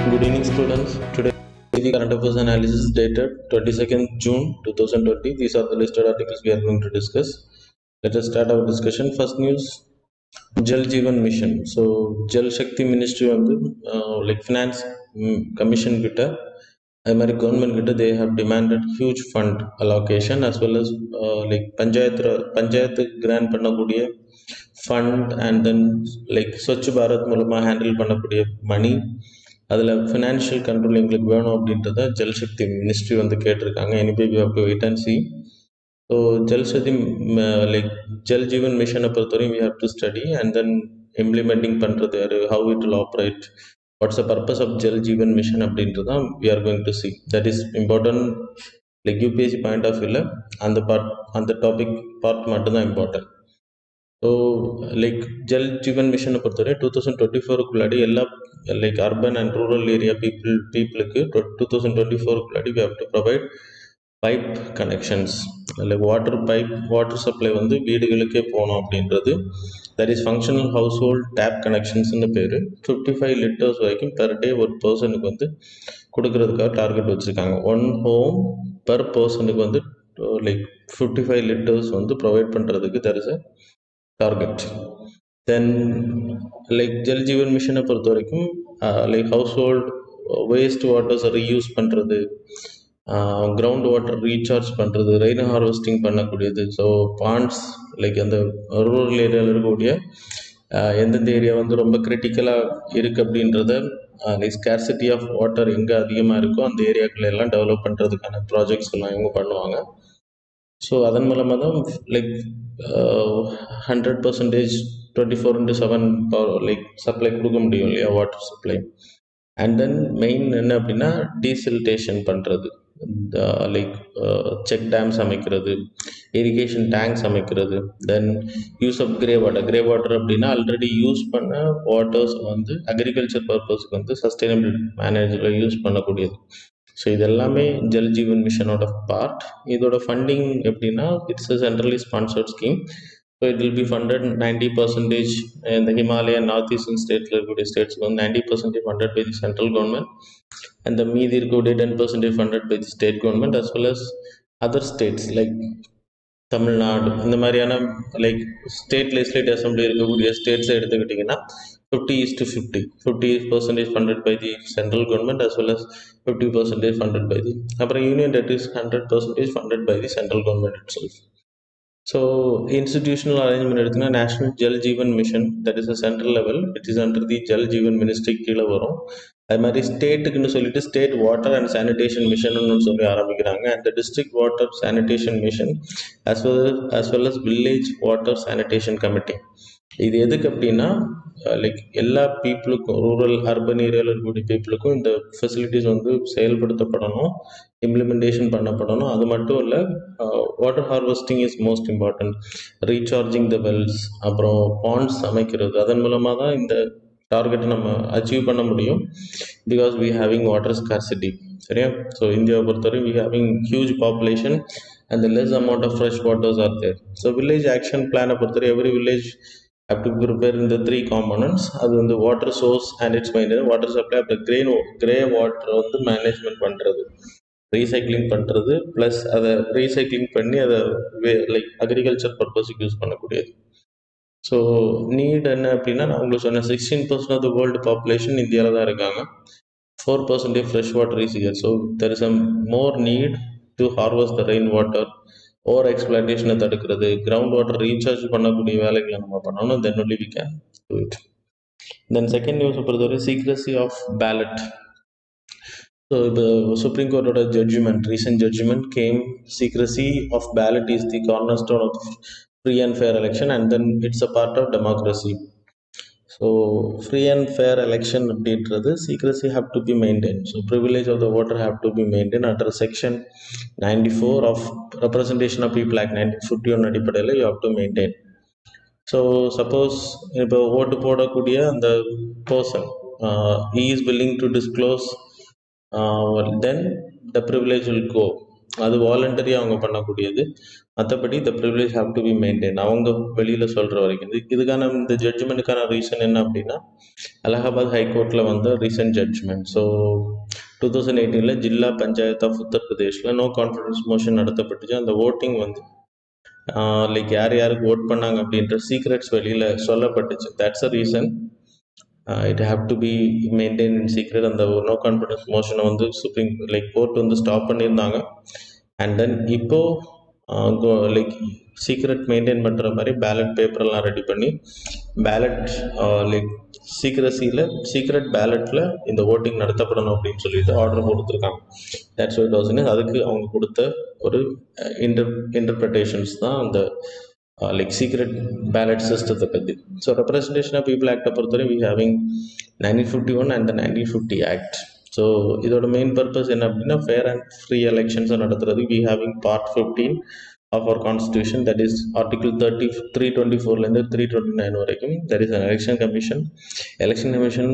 Good evening, students. Today, the current affairs analysis dated 22nd June 2020. These are the listed articles we are going to discuss. Let us start our discussion. First news: Jal Jeevan Mission. So, Jal Shakti Ministry வந்து like finance commission கிட்ட அது மாதிரி government கிட்ட they have demanded huge fund allocation as well as like panchayat grant பண்ணக்கூடிய fund and then like Swachh Bharat மூலமாக handle பண்ணக்கூடிய மணி அதில் financial control எங்களுக்கு வேணும் அப்படின்றத ஜல்சக்தி மினிஸ்ட்ரி வந்து கேட்டிருக்காங்க. Anyway we have to wait and see. So Jal Shakti like Jal Jeevan மிஷனை பொறுத்தவரையும் we have to study and then implementing பண்ணுறது how it will operate, what's the purpose of Jal Jeevan mission அப்படின்றது தான் we are going to see. That is important. Like UPSC point of வியூவில் அந்த topic part மட்டும்தான் important. So like Jal Jeevan மிஷனை பொறுத்தவரை 2024க்குள்ளாடி எல்லா like urban and rural area பீப்புளுக்கு 2024க்குள்ளாடி we have to provide pipe connections. Like water supply வந்து வீடுகளுக்கே போகணும் அப்படின்றது. That is functional household tap கனெக்ஷன்ஸ்னு பேர். 55 லிட்டர்ஸ் வரைக்கும் பெர் டே ஒரு பர்சனுக்கு வந்து கொடுக்கறதுக்காக டார்கெட் வச்சுருக்காங்க. ஒன் ஹோம் பெர் பர்சனுக்கு வந்து லைக் 55 லிட்டர்ஸ் வந்து ப்ரொவைட் பண்ணுறதுக்கு there is a target. Then like Jal Jeevan மிஷனை பொறுத்த வரைக்கும் லைக் ஹவுஸ் ஹோல்ட் வேஸ்ட் வாட்டர்ஸை ரீயூஸ் பண்ணுறது, கிரவுண்ட் வாட்டர் ரீசார்ஜ் பண்ணுறது, ரெயின் ஹார்வெஸ்டிங் பண்ணக்கூடியது. ஸோ பாண்ட்ஸ் லைக் அந்த ரூரல் ஏரியாவில் இருக்கக்கூடிய எந்தெந்த ஏரியா வந்து ரொம்ப கிரிட்டிக்கலாக இருக்குது அப்படின்றத லைக் ஸ்கேர்சிட்டி ஆஃப் வாட்டர் எங்கே அதிகமாக இருக்கோ அந்த ஏரியாக்களை எல்லாம் டெவலப் பண்ணுறதுக்கான ப்ராஜெக்ட்ஸ் எல்லாம் இவங்க பண்ணுவாங்க. ஸோ அதன் மூலமாக தான் லைக் 100% 24/7 லைக் சப்ளை கொடுக்க முடியும் இல்லையா, water supply. And then main என்ன அப்படின்னா டீசில்டேஷன் பண்ணுறது, லைக் செக் டேம்ஸ் அமைக்கிறது, இரிகேஷன் டேங்க்ஸ் அமைக்கிறது. Then use of grey water அப்படின்னா ஆல்ரெடி யூஸ் பண்ண வாட்டர்ஸ் வந்து அக்ரிகல்ச்சர் பர்பஸ்க்கு வந்து சஸ்டைனபிள் மேனேஜரில் யூஸ் பண்ணக்கூடியது. ஸோ இது எல்லாமே ஜல் ஜீவன் மிஷனோட பார்ட். இதோட ஃபண்டிங் எப்படின்னா it's a centrally sponsored scheme. So it will be funded 90% இந்த ஹிமாலயன் நார்த் ஈஸ்டர்ன் ஸ்டேட்டில் இருக்கக்கூடிய ஸ்டேட்ஸ்க்கு வந்து 90% funded by the central government and the மீதி இருக்கக்கூடிய 10% funded by the state government as well as other states like Tamil Nadu. இந்த மாதிரியான like state legislative assembly இருக்கக்கூடிய ஸ்டேட்ஸை எடுத்துக்கிட்டிங்கன்னா 50:50 funded by the central government as well as 50% funded by the அப்புறம் union territories 100% funded by the central government itself. So institutional arrangement எடுத்திங்கன்னா national Jal Jeevan mission, that is a central level, it is under the Jal Jeevan ministry கீழே வரும். அது மாதிரி ஸ்டேட்டுக்குன்னு சொல்லிட்டு state water and sanitation mission சொல்லி ஆரம்பிக்கிறாங்க. And district water sanitation mission as well as village water sanitation committee. இது எதுக்கு அப்படின்னா லைக் எல்லா பீப்புளுக்கும், ரூரல் அர்பன் ஏரியாவில் இருக்கக்கூடிய பீப்புளுக்கும் இந்த ஃபெசிலிட்டிஸ் வந்து செயல்படுத்தப்படணும், இம்ப்ளிமெண்டேஷன் பண்ணப்படணும். அது மட்டும் இல்லை, water harvesting is most important, recharging the Wells, அப்புறம் பாண்ட்ஸ் அமைக்கிறது. அதன் மூலமாக தான் இந்த டார்கெட்டை நம்ம அச்சீவ் பண்ண முடியும். Because we having water scarcity. சரியா? ஸோ இந்தியாவை பொறுத்தவரை we having huge population and the less amount of fresh waters are there. So village action plan பொறுத்தவரை every village have to prepare in the 3 components. அது வந்து water source and it's maintenance, water supply, அப்புறம் grey water வந்து management பண்ணுறது, recycling பண்ணுறது, plus அதை recycling பண்ணி அதை லைக் அக்ரிகல்ச்சர் பர்பஸுக்கு யூஸ் பண்ணக்கூடியது. ஸோ நீட் என்ன அப்படின்னா நான் உங்களுக்கு சொன்னேன் 16% ஆஃப் த வேர்ல்டு பாப்புலேஷன் இந்தியாவில் தான் இருக்காங்க. 4% fresh water is here. So there is a more need to harvest the rain water. Over எக்ஸ்பிளான்டேஷனை தடுக்கிறது, கிரவுண்ட் வாட்டர் ரீசார்ஜ் பண்ணக்கூடிய வேலைகளை நம்ம பண்ணணும். Then only we can do it. Then second நியூஸை பொறுத்தவரை சீக்ரஸி ஆஃப் பேலட். ஸோ இப்போ supreme கோர்ட்டோட judgement, recent judgement came, secrecy of ballot is the corner stone of free and fair election and then it's a part of democracy. So free and fair election அப்படின்றது secrecy have to be maintain. So privilege of the voter have to be maintain under section 94 of representation of people act 1951 அடிப்படையில் you have to maintain. So suppose இப்போ ஓட்டு போடக்கூடிய அந்த person he is willing to disclose then the privilege will go. அது வாலண்டரியாக அவங்க பண்ணக்கூடியது. மற்றபடி the privilege have to be maintain அவங்க வெளியில் சொல்கிற வரைக்கும். இதுக்கான இந்த ஜட்ஜ்மெண்ட்டுக்கான ரீசன் என்ன அப்படின்னா, அலகாபாத் ஹைகோர்ட்டில் வந்த recent judgement. So 2018 zilla panchayat of உத்தரப்பிரதேஷில் நோ கான்ஃபிடன்ஸ் மோஷன் நடத்தப்பட்டுச்சு. அந்த ஓட்டிங் வந்து லைக் யார் யாருக்கு ஓட் பண்ணாங்க அப்படின்ற சீக்ரெட்ஸ் வெளியில் சொல்லப்பட்டுச்சு. That's a reason it have to be maintain in secret. அந்த நோ கான்ஃபிடன்ஸ் மோஷனை வந்து சுப்ரீம் லைக் கோர்ட் வந்து ஸ்டாப் பண்ணியிருந்தாங்க. அண்ட் தென் இப்போது லைக் சீக்ரெட் மெயின்டைன் பண்ணுற மாதிரி பேலட் பேப்பர்லாம் ரெடி பண்ணி பேலட் லைக் சீக்ரெட் பேலட்டில் இந்த ஓட்டிங் நடத்தப்படணும் அப்படின்னு சொல்லிட்டு ஆர்டர் கொடுத்துருக்காங்க. தட்ஸ் ஒய் தௌசண்ட் அதுக்கு அவங்க கொடுத்த ஒரு இன்டர்பிரிட்டேஷன்ஸ் தான் அந்த லைக் சீக்ரெட் பேலட் சிஸ்டத்தை பற்றி. ஸோ ரெப்ரஸன்டேஷன் ஆஃப் பீப்புள் ஆக்டை பொறுத்தவரை we having 1951 and the 1950 act. So இதோட மெயின் பர்பஸ் என்ன அப்படின்னா, ஃபேர் அண்ட் ஃப்ரீ எலெக்ஷன்ஸை நடத்துறது. We having part 15 of our constitution, that is article 324 லேருந்து 329 வரைக்கும் there is an election commission. Election commission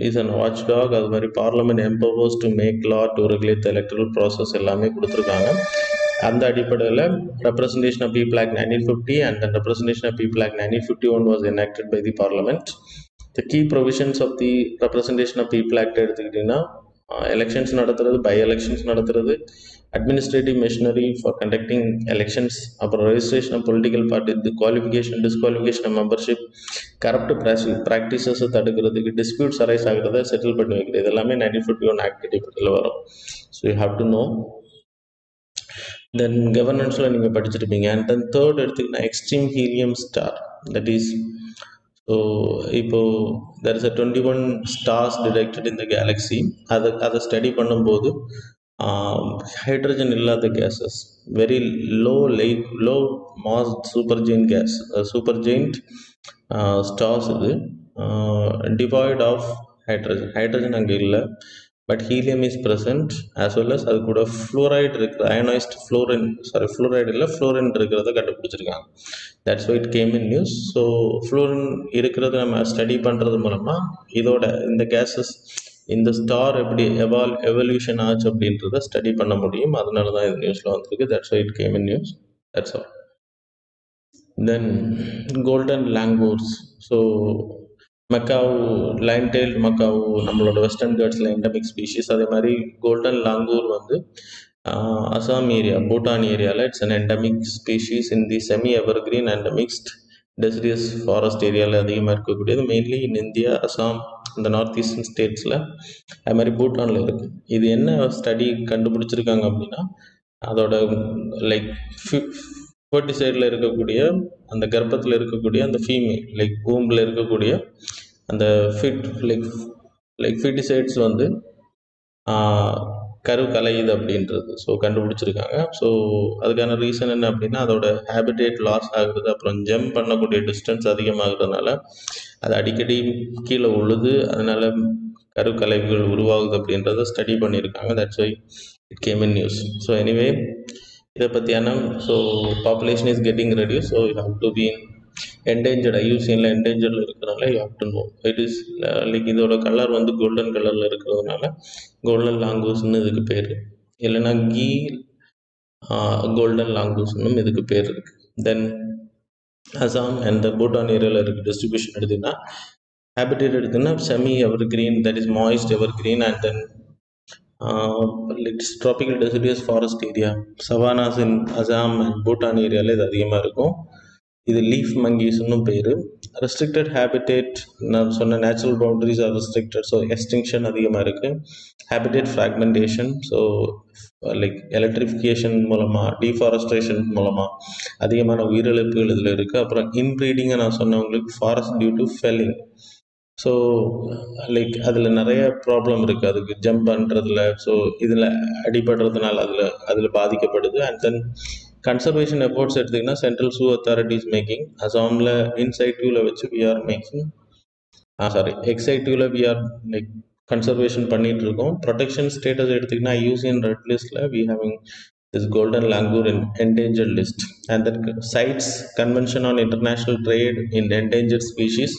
is an watchdog. அது மாதிரி parliament empowers to make law to regulate the electoral process எல்லாமே கொடுத்துருக்காங்க. அந்த அடிப்படையில் representation of people act 1950 and then representation of people act 1951 was enacted by the parliament. The key provisions of the representation of people act எடுத்துக்கிட்டிங்கன்னா, elections நடத்துறது, by elections நடத்துறது, administrative machinery for conducting elections, அப்புறம் registration of political party, qualification disqualification of membership, corrupt ப்ராக்டிசஸை தடுக்கிறதுக்கு, disputes arise ஆகிறத settle பண்ணி வைக்கிறது, இது எல்லாமே 1951 ஆக்ட் அடிப்படையில் வரும். So you have to know. Then கவர்னன்ஸில் நீங்கள் படிச்சிருப்பீங்க. அண்ட் தென் தேர்ட் எடுத்துக்கிட்டா extreme helium star. That is so இப்போது there is a 21 stars detected in the galaxy. அதை ஸ்டடி பண்ணும்போது ஹைட்ரஜன் இல்லாத gases, very low mass super giant stars இது, devoid of hydrogen அங்கே இல்லை, but helium is present as well as அது கூட fluoride இருக்கிற அயனைஸ்ட் ஃப்ளூரைடு இல்லை ஃப்ளோரின் இருக்கிறத கண்டுபிடிச்சிருக்காங்க. That's why it came in news. So fluorine இருக்கிறத நம்ம ஸ்டடி பண்ணுறது மூலமாக இதோட இந்த கேஸஸ் இந்த ஸ்டார் எப்படி எவல்யூஷன் ஆச்சு அப்படின்றத ஸ்டடி பண்ண முடியும். அதனால தான் இது நியூஸில் வந்திருக்கு. That's why it came in news. That's all. Then golden langurs. So macaque, lion tailed macaque நம்மளோட வெஸ்டர்ன் காட்ஸில் எண்டமிக் ஸ்பீஷீஸ். அதே மாதிரி கோல்டன் லாங்கூர் வந்து அசாம் ஏரியா, பூட்டான் ஏரியாவில் it's an endemic species in the semi evergreen and mixed deciduous forest ஏரியாவில் அதிகமாக இருக்கக்கூடியது. Mainly in India, Assam, இந்த நார்த் ஈஸ்டர்ன் ஸ்டேட்ஸில், அது மாதிரி பூட்டானில் இருக்குது. இது என்ன ஸ்டடி கண்டுபிடிச்சிருக்காங்க அப்படின்னா, அதோட லைக் ஃபர்டிசைடில் இருக்கக்கூடிய அந்த கர்ப்பத்தில் இருக்கக்கூடிய அந்த ஃபீமேல் லைக் பூம்பில் இருக்கக்கூடிய அந்த ஃபீட்டிசைட்ஸ் வந்து கரு கலையுது அப்படின்றது ஸோ கண்டுபிடிச்சிருக்காங்க. ஸோ அதுக்கான ரீசன் என்ன அப்படின்னா, அதோட ஹேபிடேட் லாஸ் ஆகுறது, அப்புறம் ஜம்ப் பண்ணக்கூடிய டிஸ்டன்ஸ் அதிகமாகிறதுனால அது அடிக்கடி கீழே உழுது, அதனால கரு கலைவுகள் உருவாகுது அப்படின்றத ஸ்டடி பண்ணியிருக்காங்க. That's why it came in news. So anyway இதை பற்றியான so population is getting reduce. So you have to be endangered, ஐயூசிஎன்ல என்டேஞ்சர்ல இருக்கிறனால you have to know. It is like இதோட கலர் வந்து கோல்டன் கலரில் இருக்கிறதுனால கோல்டன் லாங்கூஸ்ன்னு இதுக்கு பேர், இல்லைன்னா கோல்டன் லாங்கூஸ்னும் இதுக்கு பேர் இருக்குது. தென் அசாம் அண்ட் பூட்டான் ஏரியாவில் இருக்க டிஸ்ட்ரிபியூஷன் எடுத்திங்கன்னா, ஹேபிடேட் எடுத்திங்கன்னா semi evergreen, that is moist evergreen, and then tropical deciduous forest area, savannahs in Assam and Bhutan ஏரியாவில் இது அதிகமாக இருக்கும். இது லீஃப் மங்கீஸ்னு பேர். ரெஸ்ட்ரிக்டட் ஹேபிடேட், நான் சொன்ன natural boundaries are restricted, so extinction அதிகமாக இருக்குது. Habitat fragmentation, so like electrification மூலமாக, டீஃபாரஸ்ட்ரேஷன் மூலமாக அதிகமான உயிரிழப்புகள் இதில் இருக்குது. அப்புறம் இன்ப்ரீடிங்கை நான் சொன்னவங்களுக்கு forest due to felling. So like அதில் நிறைய ப்ராப்ளம் இருக்குது அதுக்கு ஜம்ப் பண்ணுறதுல. ஸோ இதில் அடிபடுறதுனால அதில் பாதிக்கப்படுது. அண்ட் தென் கன்சர்வேஷன் எஃபோர்ட்ஸ் எடுத்திங்கன்னா, சென்ட்ரல் ஜூ அத்தாரிட்டிஸ் மேக்கிங். அசாமில் இன்சைட்டிவ்வில் வச்சு வி ஆர் மேக்கிங் எக்ஸைட்டிவ்வில் வி ஆர் லைக் கன்சர்வேஷன் பண்ணிகிட்டு இருக்கோம். ப்ரொடெக்ஷன் ஸ்டேட்டஸ் எடுத்திங்கன்னா, ஐயூசிஎன் ரெட் லிஸ்ட்டில் we having this golden langur in endangered list, and that CITES Convention on International Trade in Endangered Species,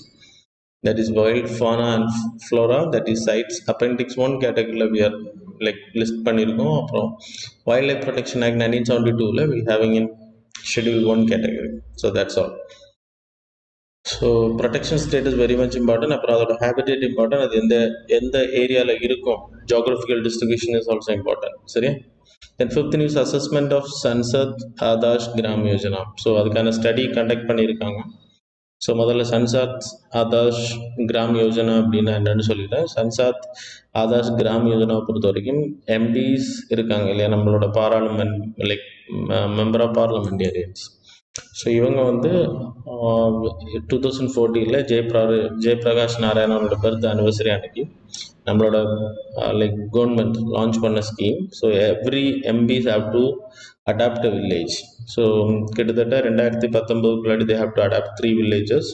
that is wild fauna and flora, that is CITES Appendix 1 category we are like list பண்ணியிருக்கோம். அப்புறம் wild life protection act 1972 we having in schedule 1 category. So that's all. So protection state is very much important. அப்புறம் அதோட habitat important. அது எந்த ஏரியாவில் இருக்கும், geographical distribution is also important. சரியா? Then fifth news assessment of Sansad Adarsh Gram Yojana. So அதுக்கான study conduct பண்ணியிருக்காங்க. So முதல்ல சன்சாத் ஆதாஷ் கிராம் யோஜனா அப்படின்னா என்னன்னு சொல்லிட்டேன். சன்சாத் ஆதாஷ் கிராம் யோஜனாவை பொறுத்த வரைக்கும் எம்பிஸ் இருக்காங்க இல்லையா, நம்மளோட பாராளுமன்ற like member of parliamentarians. So இவங்க வந்து 2014 ஜெயபிரகாஷ் நாராயணனோட பர்த் அனிவர்சரி அன்னைக்கு நம்மளோட லைக் கவர்மெண்ட் லான்ச் பண்ண scheme. So every MPs have to adopt a village. So கிட்டத்தட்ட 2019 they have to adopt 3 villages.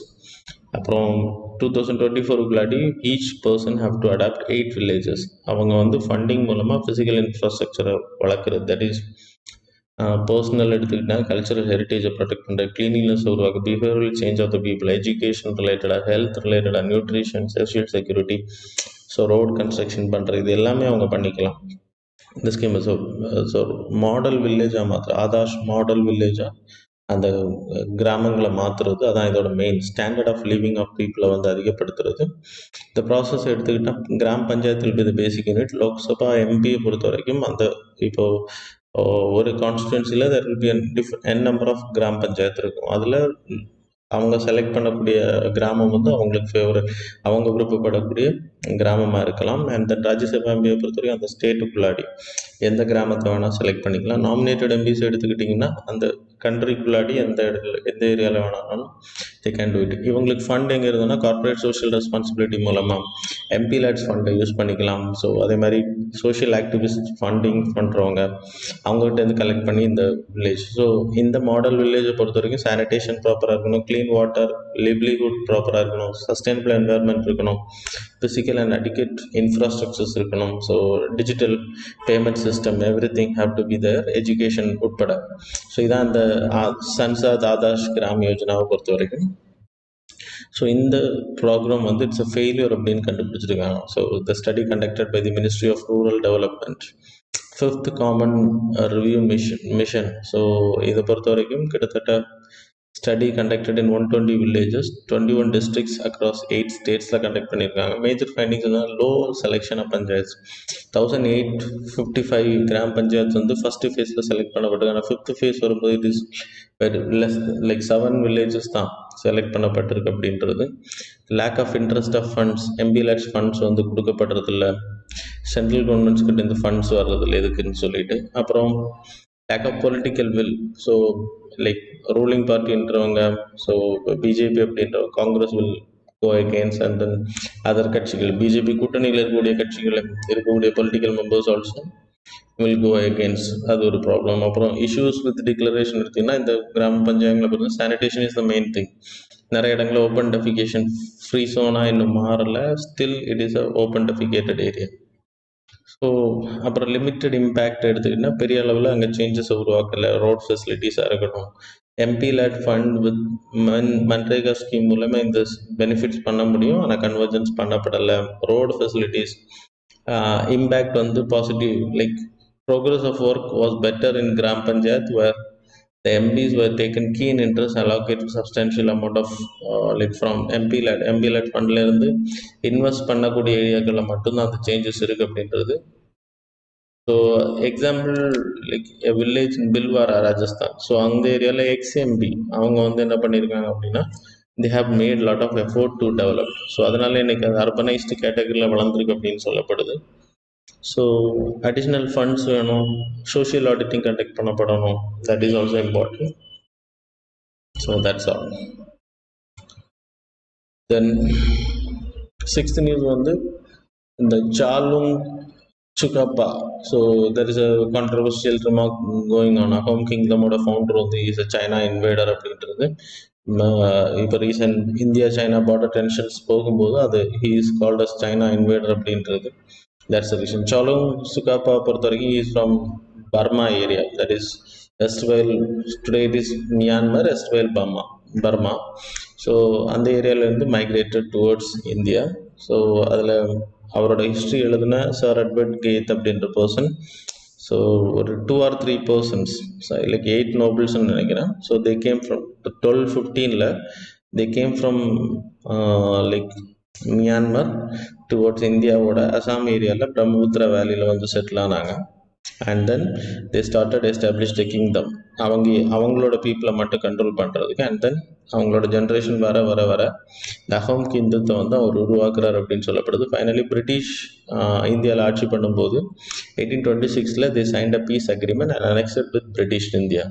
அப்புறம் 2024 each person have to adopt 8 villages. அவங்க வந்து ஃபண்டிங் மூலமாக ஃபிசிக்கல் இன்ஃப்ராஸ்ட்ரக்சரை வளர்க்குறது, தட் இஸ் பர்சனல் எடுத்துக்கிட்டால் கல்ச்சரல் ஹெரிட்டேஜை ப்ரொடெக்ட் பண்ணுற, கிளீனினஸ் உருவாக்க, behavioural change of the people, education ரிலேட்டடாக, ஹெல்த் ரிலேட்டடாக, nutrition, social security, so road construction பண்ணுறது, இது எல்லாமே அவங்க பண்ணிக்கலாம் இந்த ஸ்கீம். ஸோ மாடல் வில்லேஜாக ஆதாஷ் மாடல் வில்லேஜாக அந்த கிராமங்களை மாற்றுறது, அதான் இதோட main standard of living of பீப்புளை வந்து அதிகப்படுத்துறது. இந்த ப்ராசஸ் எடுத்துக்கிட்டால் கிராம பஞ்சாயத்தில் பி பேசிக் யூனிட். லோக்சபா எம்பியை பொறுத்த வரைக்கும் அந்த இப்போது ஒரு கான்ஸ்டிடுவன்சியில் there will be n number of கிராம பஞ்சாயத்து இருக்கும். அதில் அவங்க செலக்ட் பண்ணக்கூடிய கிராமம் வந்து அவங்களுக்கு ஃபேவரட், அவங்க விருப்பப்படக்கூடிய கிராமமாக இருக்கலாம். அண்ட் தென் ராஜ்யசபா எம்பியை பொறுத்தவரைக்கும் அந்த ஸ்டேட்டுக்குள்ளாடி எந்த கிராமத்தை வேணால் செலக்ட் பண்ணிக்கலாம். நாமினேட்டட் எம்பிஸ் எடுத்துக்கிட்டிங்கன்னா அந்த கண்ட்ரிக்குள்ளாடி எந்த ஏரியாவில் வேணாலும் தே கேன் டூ இட். இவங்களுக்கு ஃபண்ட் எங்கே இருந்ததுன்னா கார்பரேட் சோஷியல் ரெஸ்பான்சிபிலிட்டி மூலமாக எம்பி லேட்ஸ் ஃபண்டை யூஸ் பண்ணிக்கலாம். ஸோ அதே மாதிரி சோஷியல் ஆக்டிவிஸ்ட் ஃபண்டிங் பண்ணுறவங்க அவங்ககிட்டேருந்து கலெக்ட் பண்ணி இந்த வில்லேஜ். ஸோ இந்த மாடல் வில்லேஜை பொறுத்த வரைக்கும் சானிடேஷன் ப்ராப்பராக இருக்கணும், க்ளீன் வாட்டர், லிவ்லிஹுட் ப்ராப்பராக இருக்கணும், சஸ்டைனபிள் என்வாயர்மெண்ட் இருக்கணும், ஃபிசிக்கல் அண்ட் அடிக்கேட் இன்ஃப்ராஸ்ட்ரக்சர்ஸ் இருக்கணும். So digital payment system, every thing have to be there, education உட்பட. ஸோ இதான் இந்த சன்சாத் ஆதாஷ் கிராம் யோஜனாவை பொறுத்த வரைக்கும். ஸோ இந்த ப்ரோக்ராம் வந்து இட்ஸ் அ ஃபெயிலியர் அப்படின்னு கண்டுபிடிச்சிருக்காங்க. So the study conducted by the ministry of rural development, fifth common review mission. So இதை பொறுத்த வரைக்கும் கிட்டத்தட்ட study conducted in 120 villages, 21 districts across 8 ஸ்டேட்ஸில் கண்டக்ட் பண்ணியிருக்காங்க. மேஜர் ஃபைண்டிங்ஸ் வந்து low selection of panchayats. 1855 gram panchayat வந்து ஃபஸ்ட்டு ஃபேஸில் செலக்ட் பண்ணப்பட்டிருக்காங்க. ஃபிஃப்த் ஃபேஸ் வரும்போது it is less like 7 villages தான் செலக்ட் பண்ணப்பட்டிருக்கு அப்படின்றது. Lack of interest of funds, MP lads funds வந்து கொடுக்கப்படுறதில்ல, சென்ட்ரல் கவர்மெண்ட்ஸ் கிட்ட இந்த ஃபண்ட்ஸ் வர்றதில்லை எதுக்குன்னு சொல்லிட்டு. அப்புறம் lack of political will. So like ruling பார்ட்டின்றவங்க, ஸோ பிஜேபி அப்படின்றவங்க, Congress will go against, and then other கட்சிகள், பிஜேபி கூட்டணியில் இருக்கக்கூடிய கட்சிகள் இருக்கக்கூடிய political members also will go against. அது ஒரு ப்ராப்ளம். அப்புறம் இஷ்யூஸ் வித் டிக்ளரேஷன் எடுத்திங்கன்னா இந்த கிராம பஞ்சாயங்களை பார்த்தீங்கன்னா sanitation is the main thing. நிறைய இடங்களில் ஓப்பன் டெஃபிகேஷன் ஃப்ரீ சோனாக இன்னும் மாறலை, still it is a open defecated area. So அப்புறம் லிமிட்டட் இம்பேக்ட் எடுத்துக்கிட்டிங்கன்னா பெரிய அளவில் அங்கே சேஞ்சஸ் உருவாக்கலை. ரோட் ஃபெசிலிட்டிஸாக இருக்கட்டும், MP LAD fund with MNREGA scheme மூலமாக இந்த பெனிஃபிட்ஸ் பண்ண முடியும், ஆனால் கன்வர்ஜன்ஸ் பண்ணப்படலை. ரோடு ஃபெசிலிட்டிஸ் இம்பேக்ட் வந்து positive, like progress of work was better in gram panchayat where the MPs were taken keen interest, allocated substantial amount of like from MP-led ஃபண்ட்ல இருந்து invest பண்ணக்கூடிய ஏரியாக்களில் மட்டும்தான் அந்த சேஞ்சஸ் இருக்குது அப்படின்றது. ஸோ எக்ஸாம்பிள் லைக் வில்லேஜ் இன் Bhilwara Rajasthan. So அந்த ஏரியாவில் ex-MP அவங்க வந்து என்ன பண்ணியிருக்காங்க அப்படின்னா they have made lot of effort to develop. So அதனால இன்னைக்கு அது அர்பனைஸ்டு கேட்டகரியில் வளர்ந்துருக்கு அப்படின்னு சொல்லப்படுது. ஸோ அடிஷ்னல் ஃபண்ட்ஸ் வேணும், சோஷியல் ஆடிட்டிங் கண்டக்ட் பண்ணப்படணும், that is also important. So that's all. Then sixth news வந்து இந்த Chaolung Sukaphaa. So there is a controversial remark going on. Ahom கிங்டமோட ஃபவுண்டர் வந்து இஸ் அ சைனா இன்வேடர் அப்படின்றது. இப்போ recent India China border tensions போகும்போது அது he is called as China invader அப்படின்றது. That's the reason. Chalung Sukapa பொறுத்த வரைக்கும் is from Burma area, that is erstwhile, today it is Myanmar, erstwhile Burma. So அந்த ஏரியாவிலேருந்து migrated towards India. So அதில் அவரோட history எழுதின sir Edward cath அப்படின்ற person. So ஒரு 2 or 3 persons, like 8 நோபல்ஸ்ன்னு நினைக்கிறேன். So they came from 1215 they came from like Myanmar towards இந்தியாவோட அசாம் ஏரியாவில் பிரம்மபுத்திரா வேலியில் வந்து செட்டில் ஆனாங்க. And then they started establish the kingdom. அவங்களோட பீப்புளை மட்டும் கண்ட்ரோல் பண்ணுறதுக்கு. அண்ட் தென் அவங்களோட ஜென்ரேஷன் வர வர வர இந்த அஹோம் கிங்டத்தை வந்து அவர் உருவாக்குறார் அப்படின்னு சொல்லப்படுது. ஃபைனலி பிரிட்டிஷ் இந்தியாவில் ஆட்சி பண்ணும்போது 1826 they signed a peace agreement and annexed with British India.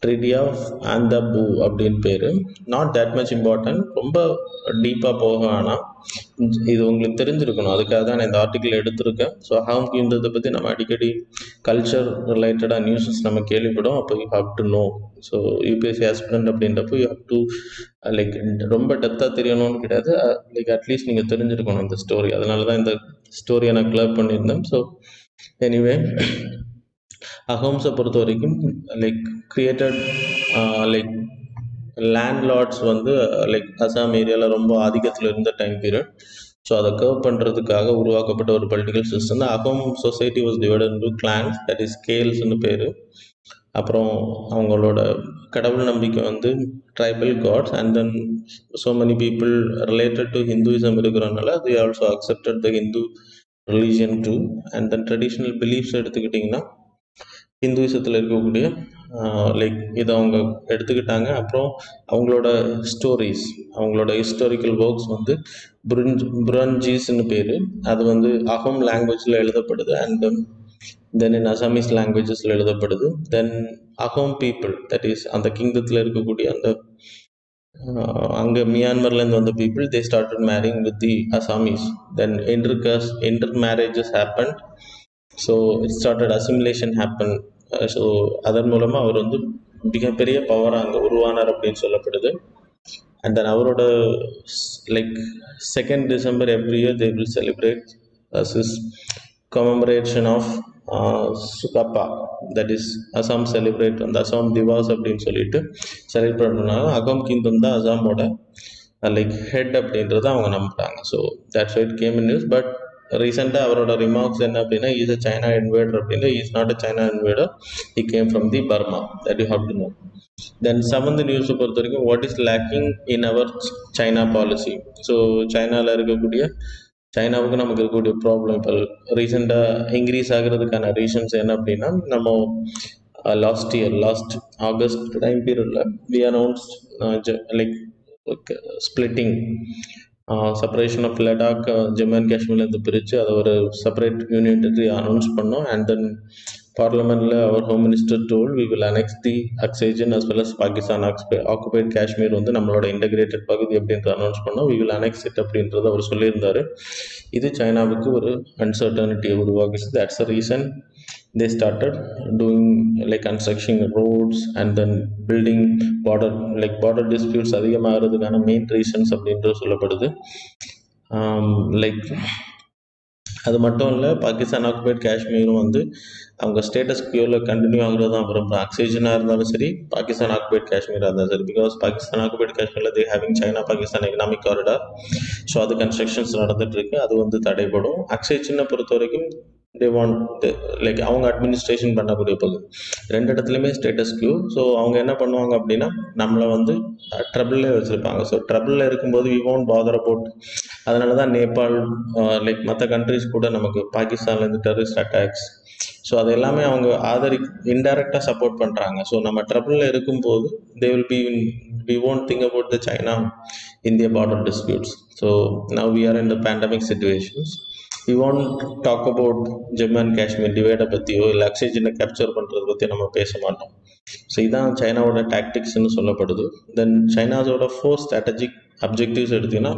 Treaty of Yandabo அப்படின்னு பேர். நாட் தட் மச் இம்பார்ட்டன்ட், ரொம்ப டீப்பாக போக ஆனால் இது உங்களுக்கு தெரிஞ்சிருக்கணும், அதுக்காக தான் நான் இந்த ஆர்டிக்கிள் எடுத்திருக்கேன். ஸோ அஹோம் கிங்டத்தை பற்றி நம்ம அடிக்கடி கல்ச்சர் ரிலேட்டடாக நியூஸஸ் நம்ம கேள்விப்படும். அப்போ you have to no. So UPSC aspirant அப்படின்றப்போ யூ ஹாவ் டு லைக் ரொம்ப டெப்த்தாக தெரியணும்னு கிடையாது, லைக் அட்லீஸ்ட் நீங்கள் தெரிஞ்சிருக்கணும் இந்த ஸ்டோரி. அதனால தான் இந்த ஸ்டோரியை நான் கிளப் பண்ணியிருந்தேன். ஸோ எனிவே, அஹோம்ஸை பொறுத்த வரைக்கும் லைக் கிரியேட்டட் லைக் லேண்ட்லார்ட்ஸ் வந்து லைக் அசாம் ஏரியாவில் ரொம்ப ஆதிக்கத்தில் இருந்த டைம் பீரியட். ஸோ அதை கர்வ் பண்ணுறதுக்காக உருவாக்கப்பட்ட ஒரு பொலிட்டிக்கல் சிஸ்டம் தான். Ahom society was divided into clans, that is ஸ்கேல்ஸ்னு பேர். அப்புறம் அவங்களோட கடவுள் நம்பிக்கை வந்து tribal gods. And then so many people related to Hinduism இருக்கிறனால they also accepted the Hindu religion too. And then traditional beliefs எடுத்துக்கிட்டிங்கன்னா ஹிந்துயிசத்தில் இருக்கக்கூடிய லைக் இதை அவங்க எடுத்துக்கிட்டாங்க. அப்புறம் அவங்களோட ஸ்டோரிஸ், அவங்களோட ஹிஸ்டாரிக்கல் ஒர்க்ஸ் வந்து புரன்ஜீஸ்ன்னு பேர். அது வந்து அஹோம் லாங்குவேஜில் எழுதப்படுது. அண்ட் தென் இன் அசாமீஸ் லாங்குவேஜஸில் எழுதப்படுது. Then Ahom people, that is அந்த கிங்டத்தில் இருக்கக்கூடிய அந்த அங்கே மியான்மர்லேருந்து வந்த people, they started marrying with the Assamese. Then inter marriages happen. So it started assimilation happen. So அதன் மூலமாக அவர் வந்து மிகப்பெரிய பவராக அங்கே உருவானார் அப்படின்னு சொல்லப்படுது. அண்ட் தென் அவரோட like 2nd December every year they will celebrate is commemoration of Sukaphaa, that is Assam celebrate அந்த அசாம் திவாஸ் அப்படின்னு சொல்லிட்டு செலிப்ரேட் பண்ணாங்க. அஹோம் கிங்டம் தான் அசாமோட லைக் ஹெட் அப்படின்றத அவங்க நம்புறாங்க. So that's why it came in news. But ரீசெண்டாக அவரோட ரிமார்க்ஸ் என்ன அப்படின்னா, இஸ் அ சைனா இன்வேடர் அப்படின்னா, is not a China invader, he came from the Burma, that you have to know. Then 7th நியூஸை பொறுத்த வரைக்கும், what is lacking in our China policy. So சைனாவில் இருக்கக்கூடிய சைனாவுக்கு நமக்கு இருக்கக்கூடிய ப்ராப்ளம் இப்போ ரீசெண்டாக இன்க்ரீஸ் ஆகிறதுக்கான ரீசன்ஸ் என்ன அப்படின்னா, நம்ம லாஸ்ட் ஆகஸ்ட் டைம் பீரியடில் we announced like splitting separation of Ladakh Jammu and காஷ்மீர்லேருந்து பிரித்து அதை ஒரு செப்பரேட் யூனியன் டெரிட்டரி அனௌன்ஸ் பண்ணோம். அண்ட் தென் பார்லிமெண்ட்டில் அவர் home minister told we will annex the Aksai Chin as well as Pakistan occupied Kashmir வந்து நம்மளோட இன்டகிரேட்டட் பகுதி அப்படின்ற அனௌன்ஸ் பண்ணோம். வி வில் அனெக்ஸ் இட் அப்படின்றத அவர் சொல்லியிருந்தார். இது சைனாவுக்கு ஒரு அன்சர்டனிட்டியை உருவாக்குச்சு. That's the reason they started doing like construction roads and then building border disputes அதிகமாகிறதுக்கான மெயின் ரீசன்ஸ் அப்படின்றது சொல்லப்படுது. லைக் அது மட்டும் இல்லை, பாகிஸ்தான் ஆக்குபைட் காஷ்மீரும் வந்து அவங்க ஸ்டேட்டஸ் கியூவில் கண்டினியூ ஆகிறது தான் விரும்புகிறோம். அக்சேஷனாக இருந்தாலும் சரி, பாகிஸ்தான் ஆக்குபைட் காஷ்மீராக இருந்தாலும் சரி. பிகாஸ் பாகிஸ்தான் ஆக்குபைட் காஷ்மீரில் தே having China Pakistan economic corridor. So அது கன்ஸ்ட்ரக்ஷன்ஸ் நடந்துகிட்ருக்கு, அது வந்து தடைப்படும். அக்சேஷனை பொறுத்த வரைக்கும் தே வாண்ட் லைக் அவங்க அட்மினிஸ்ட்ரேஷன் பண்ணக்கூடிய பகுதி 2 இடத்துலையுமே ஸ்டேட்டஸ் கியூ. ஸோ அவங்க என்ன பண்ணுவாங்க அப்படின்னா, நம்மளை வந்து ட்ரபிள்லே வச்சுருப்பாங்க. ஸோ ட்ரபிளில் இருக்கும்போது வி ஒன்ட் பாதர் அபவுட். அதனால தான் நேபாள் லைக் மற்ற கண்ட்ரிஸ் கூட நமக்கு பாகிஸ்தான்லேருந்து டெரரிஸ்ட் அட்டாக்ஸ், ஸோ அது எல்லாமே அவங்க இன்டைரக்டாக சப்போர்ட் பண்ணுறாங்க. ஸோ நம்ம ட்ரபிளில் இருக்கும்போது they will be we won't think about the China India border disputes. So now we are in the pandemic situations. We won't talk about Jammu and Kashmir divide பற்றியோ இல்லை ஆக்சிஜனை capture பண்ணுறது பற்றி நம்ம பேச மாட்டோம். ஸோ இதான் சைனாவோட டாக்டிக்ஸ்ன்னு சொல்லப்படுது. தென் சைனாஸோட 4 ஸ்ட்ராட்டஜிக் அப்ஜெக்டிவ்ஸ் எடுத்திங்கன்னா,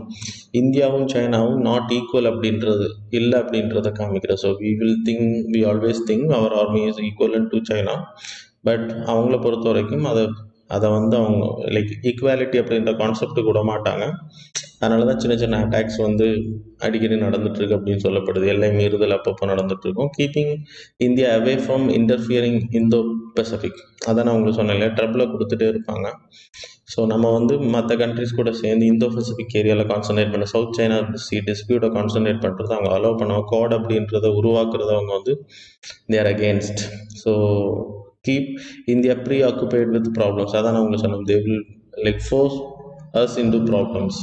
இந்தியாவும் சைனாவும் நாட் ஈக்குவல் அப்படின்றது இல்லை அப்படின்றத காமிக்கிறோம். So we always think our army is equivalent to China. But அவங்கள பொறுத்த வரைக்கும் அதை வந்து அவங்க லைக் ஈக்குவாலிட்டி அப்படின்ற கான்செப்ட் விட மாட்டாங்க. அதனால தான் சின்ன சின்ன அட்டாக்ஸ் வந்து அடிக்கடி நடந்துட்டுருக்கு அப்படின்னு சொல்லப்படுது. எல்லை மீறுதல் அப்பப்போ நடந்துட்டுருக்கும். Keeping India away from interfering Indo Pacific. அதான் நான் உங்களுக்கு சொன்னேன் இல்லையா, ட்ரபிளை கொடுத்துட்டே இருப்பாங்க. ஸோ நம்ம வந்து மற்ற கண்ட்ரிஸ் கூட சேர்ந்து இந்தோ பசிபிக் ஏரியாவில் கான்சன்ட்ரேட் பண்ண சவுத் சைனா சி டிஸ்பியூட்டை கான்சன்ட்ரேட் பண்ணுறது அவங்க அலோவ் பண்ணுவாங்க. கோட் அப்படின்றத உருவாக்குறத அவங்க வந்து they are against. So keep India preoccupied with problems. அதான் நான் உங்களுக்கு சொன்னேன், they will like force us into problems.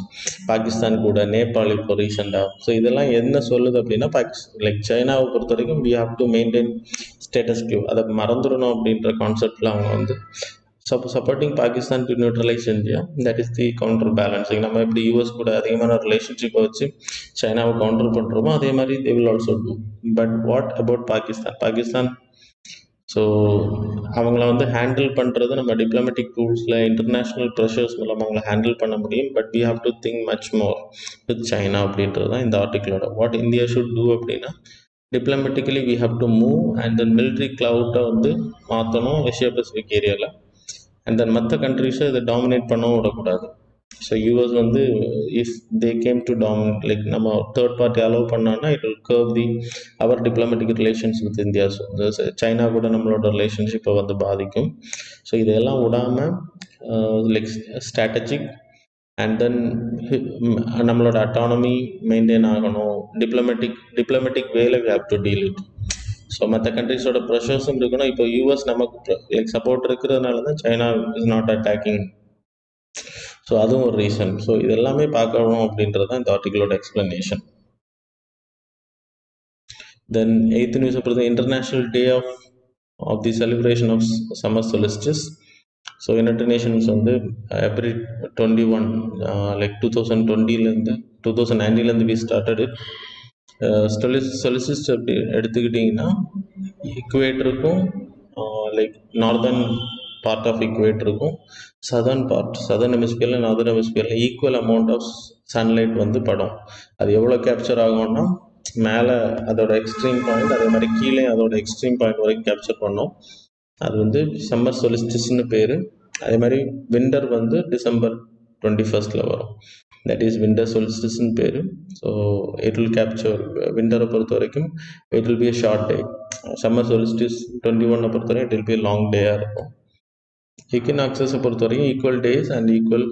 Pakistan கூட, நேபாள் இப்போ ரீசெண்டாக. ஸோ இதெல்லாம் என்ன சொல்லுது அப்படின்னா, லைக் சைனாவை பொறுத்த வரைக்கும் we have to maintain status quo, அதை மறந்துடணும் அப்படின்ற கான்செப்டில் அவங்க வந்து supporting Pakistan to neutralise India, that is the counter balancing. நம்ம எப்படி யூஎஸ் கூட அதிகமான ரிலேஷன்ஷிப்பை வச்சு சைனாவை கவுண்டர் பண்ணுறோமோ அதே மாதிரி they will also do. But what about Pakistan so அவங்கள வந்து ஹேண்டில் பண்ணுறது நம்ம டிப்ளமேட்டிக் டூல்ஸில் இன்டர்நேஷ்னல் ப்ரெஷர்ஸ் மூலமாக அவங்கள ஹேண்டில் பண்ண முடியும். But we have to think much more with China அப்படின்றது தான் இந்த ஆர்டிக்கிளோட வாட் இந்தியா ஷுட் டூ அப்படின்னா, diplomatically we have to move and then military கிளவுட்டை வந்து மாற்றணும் ஏஷியா பசிபிக் ஏரியாவில். அண்ட் தென் மற்ற கண்ட்ரிஸை இதை டாமினேட் பண்ணவும் விடக்கூடாது. ஸோ யூஎஸ் வந்து if they came to dominate, like நம்ம தேர்ட் பார்ட்டி அலோவ் பண்ணோன்னா it will curve the our diplomatic relations with India. So China கூட நம்மளோட ரிலேஷன்ஷிப்பை வந்து பாதிக்கும். ஸோ இதெல்லாம் விடாமல் லைக் ஸ்ட்ராட்டஜிக் அண்ட் தென் நம்மளோட அட்டானமி மெயின்டைன் ஆகணும். டிப்ளமேட்டிக் வேல we have to deal it. So மற்ற கண்ட்ரிஸோட ப்ரெஷர்ஸும் இருக்கணும். இப்போ யூஎஸ் நமக்கு லைக் சப்போர்ட் இருக்கிறதுனால தான் China is not attacking. So அதுவும் ஒரு ரீசன். ஸோ இதெல்லாமே பார்க்கணும் அப்படின்றது தான் இந்த ஆர்டிகளோட எக்ஸ்பிளனேஷன். தென் 8th நியூஸை பொறுத்த international day of the celebration of summer solstice. So United Nations வந்து April 21 like 2020 2019 we started it. Solstice அப்படி எடுத்துக்கிட்டிங்கன்னா இக்குவேட்டருக்கும் லைக் நார்தர்ன் பார்ட் ஆஃப் இக்குவேட்டருக்கும் சதர்ன் ஹெமிஸ்பியரில் நார்தர்ன் ஹெமிஸ்பியரில் ஈக்குவல் அமௌண்ட் ஆஃப் சன்லைட் வந்து படும். அது எவ்வளோ கேப்சர் ஆகும்னா, மேலே அதோட எக்ஸ்ட்ரீம் பாயிண்ட், அதே மாதிரி கீழே அதோட எக்ஸ்ட்ரீம் பாயிண்ட் வரைக்கும் கேப்சர் பண்ணோம். அது வந்து சம்மர் சொலிஸ்டிஸ்னு பேர். அதே மாதிரி விண்டர் வந்து December 21 வரும். தட் இஸ் விண்டர் சொலிஸ்டிஸ்னு பேர். ஸோ இட் வில் கேப்சர் விண்டரை பொறுத்த வரைக்கும் it will be a short day. Summer solstice 21 பொறுத்த வரைக்கும் இட் வில் பி லாங் டேயாக இருக்கும். ஈக்வினாக்ஸஸை பொறுத்த வரைக்கும் equal days and equal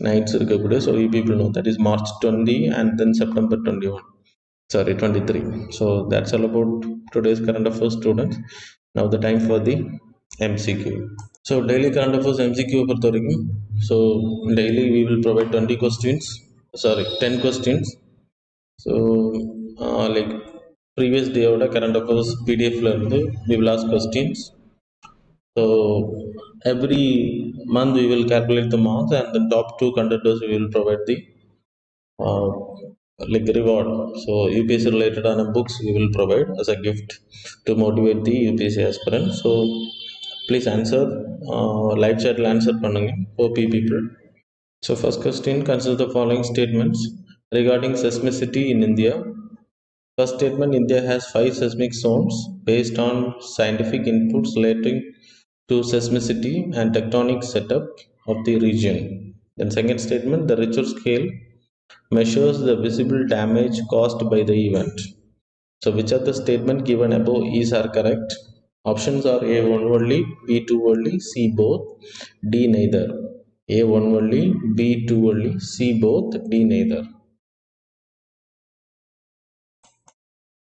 nights இருக்கக்கூடிய. So you people know that is March 20 and then September 23. So that's all about today's current affairs, students. Now the time for the MCQ. So daily current affairs MCQ பொறுத்த வரைக்கும், so daily we will provide 10 questions. So like previous day oda current affairs PDF la irundhu we will ask questions. So every month we will calculate the marks and the top 2 contenders we will provide the like reward. So UPSC related on books we will provide as a gift to motivate the UPSC aspirants. So please answer live chat la answer பண்ணுங்க OP people. So first question, consider the following statements regarding seismicity in India. First statement, India has 5 seismic zones based on scientific inputs relating to seismicity and tectonic setup of the region. Then second statement, the Richter scale measures the visible damage caused by the event. So which of the statement given above is are correct? Options are A1 only, B2 only, C both, D neither. A1 only, B2 only, C both, D neither.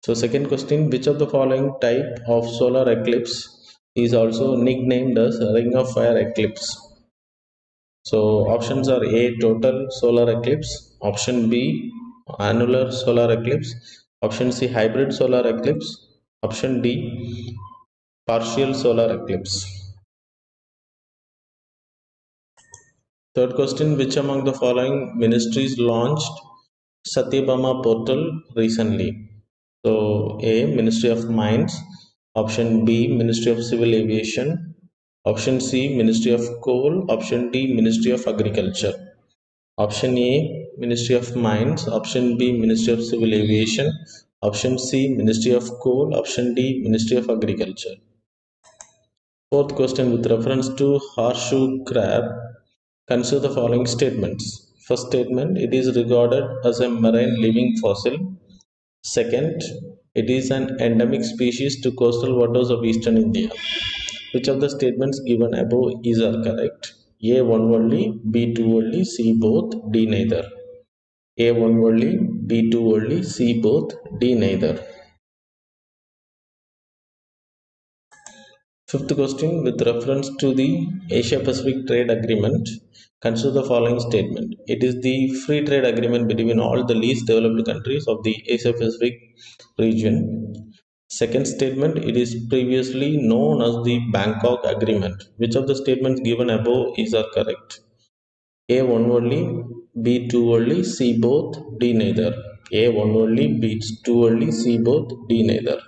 So second question, which of the following type of solar eclipse is also nicknamed as ring of fire eclipse? So options are A, total solar eclipse, option B, annular solar eclipse, option C, hybrid solar eclipse, option D, partial solar eclipse. Third question, which among the following ministries launched Satyabama portal recently? So A, Ministry of Mines, option B, Ministry of Civil Aviation, option C, Ministry of Coal, option D, Ministry of Agriculture. Option A, Ministry of Mines, option B, Ministry of Civil Aviation, option C, Ministry of Coal, option D, Ministry of Agriculture. Fourth question, with reference to horseshoe crab, consider the following statements. First statement, it is regarded as a marine living fossil. Second, it is an endemic species to coastal waters of eastern India. Which of the statements given above is are correct? A one only, B two only, C both, D neither. A one only, B two only, C both, D neither. Fifth question, with reference to the Asia Pacific Trade Agreement, consider the following statement. It is the free trade agreement between all the least developed countries of the Asia Pacific region. Second statement, it is previously known as the Bangkok Agreement. Which of the statements given above is are correct? A one only, B two only, C both, D neither. A one only, B two only, C both, D neither.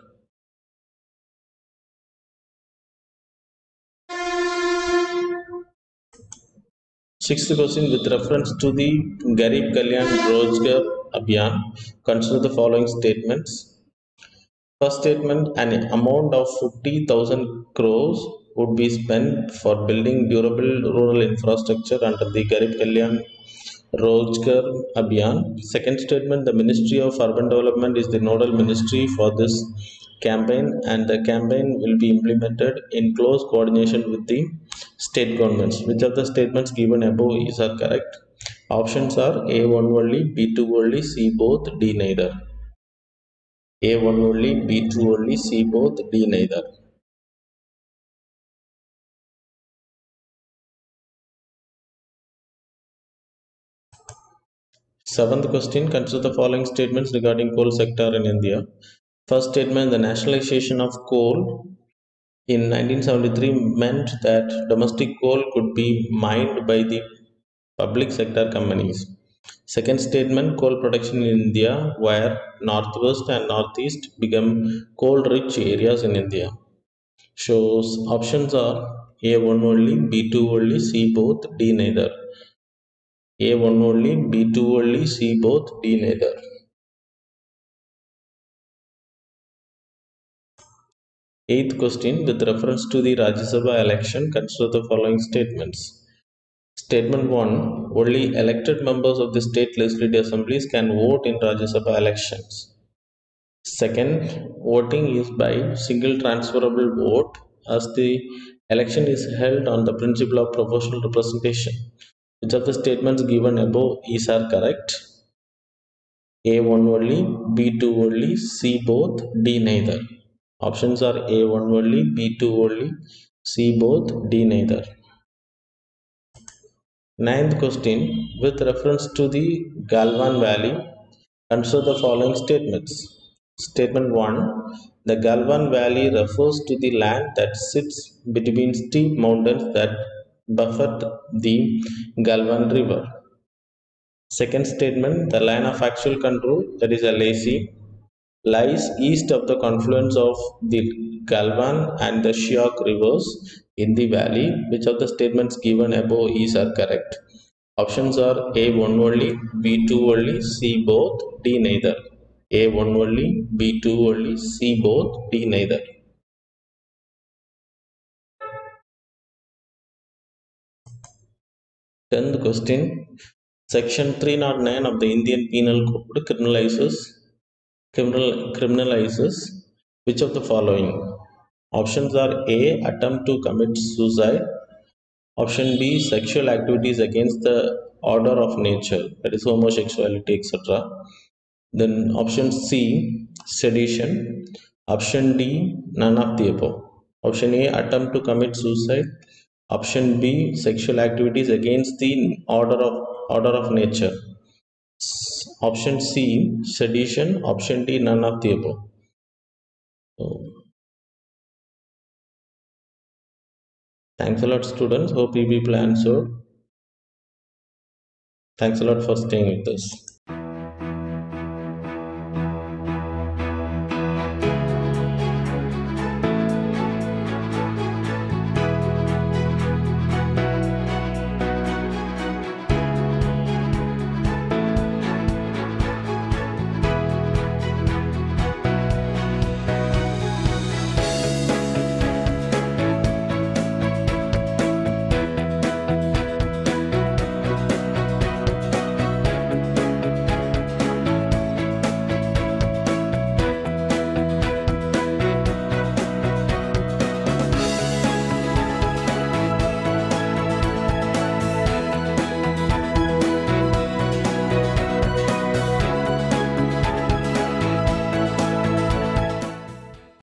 Sixth question, with reference to the Garib Kalyan Rozgar Abhiyan, consider the following statements. First statement, an amount of 50,000 crores would be spent for building durable rural infrastructure under the Garib Kalyan Rozgar Abhiyan. Second statement, the Ministry of Urban Development is the nodal ministry for this campaign, and the campaign will be implemented in close coordination with the state governments. Which of the statements given above is are correct? Options are A one only, B two only, C both, D neither. A one only, B two only, C both, D neither. Seventh question, consider the following statements regarding coal sector in India. First statement, the nationalization of coal in 1973 meant that domestic coal could be mined by the public sector companies. Second statement, coal production in India, where northwest and northeast become coal rich areas in India. Shows options are A one only, B two only, C both, D neither. A one only, B two only, C both, D neither. Eighth question, with reference to the Rajya Sabha election, consider the following statements. Statement 1, only elected members of the state legislative assemblies can vote in Rajya Sabha elections. Second, voting is by single transferable vote as the election is held on the principle of proportional representation. Which of the statements given above is are correct? A one only, B two only, C both, D neither. Options are A one only, B two only, C both, D neither. Ninth question, with reference to the Galvan Valley, consider the following statements. Statement 1, the Galvan Valley refers to the land that sits between steep mountains that buffet the Galvan River. Second statement, the line of actual control, that is LAC, lies east of the confluence of the Galvan and the Shiok rivers in the valley. Which of the statements given above is are correct? Options are A one only, B two only, C both, D neither. A one only, B two only, C both, D neither. Tenth question. Section 309 of the Indian Penal Code criminalizes which of the following? Options are A. Attempt to commit suicide. Option B. Sexual activities against the order of nature, that is homosexuality, etc. Then option C. Sedition. Option D. None of the above. Option A. Attempt to commit suicide. Option B. Sexual activities against the order of nature. Option C. Sedition. Option D. None of the above. So, thanks a lot, students. Hope you people answered. Thanks a lot for staying with us.